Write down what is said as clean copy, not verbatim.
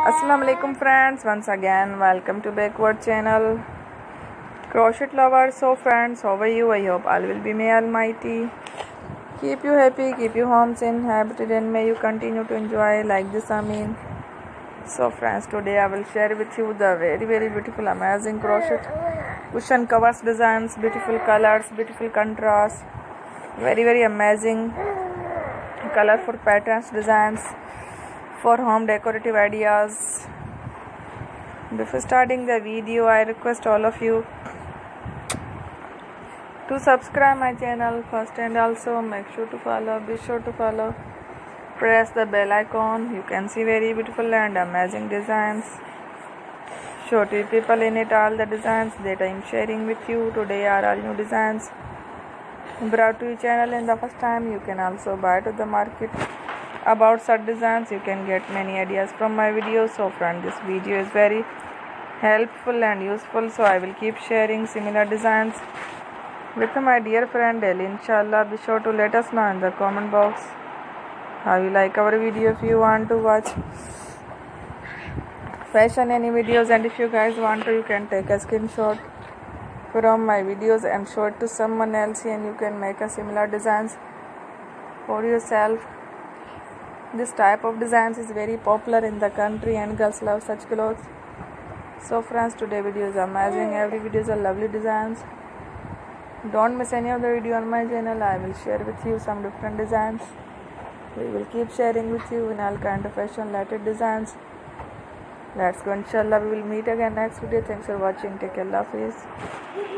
Assalamu alaikum friends, once again welcome to backward channel crochet lovers. So friends, how are you? I hope all will be may almighty keep you happy, keep you homes inhabited, and may you continue to enjoy like this. So friends, today I will share with you the very beautiful amazing crochet cushion covers designs, beautiful colors, beautiful contrast, very amazing colorful patterns designs for home decorative ideas. Before starting the video, I request all of you to subscribe my channel first, and also make sure to follow, be sure to follow, press the bell icon. You can see very beautiful and amazing designs. Show to people in it all the designs that I am sharing with you today are all new designs brought to your channel in the first time. You can also buy to the market about such designs. You can get many ideas from my videos. So friend, this video is very helpful and useful, so I will keep sharing similar designs with my dear friend daily, inshallah. Be sure to let us know in the comment box how you like our video. If you want to watch fashion any videos, and if you guys want to, you can take a screenshot from my videos and show it to someone else, and you can make a similar designs for yourself. This type of designs is very popular in the country and girls love such clothes. So friends, today video is amazing. Every video is a lovely designs. Don't miss any of the video on my channel. I will share with you some different designs. We will keep sharing with you in all kind of fashion related designs. Let's go, inshallah. We will meet again next video. Thanks for watching. Take care. Allah Hafiz.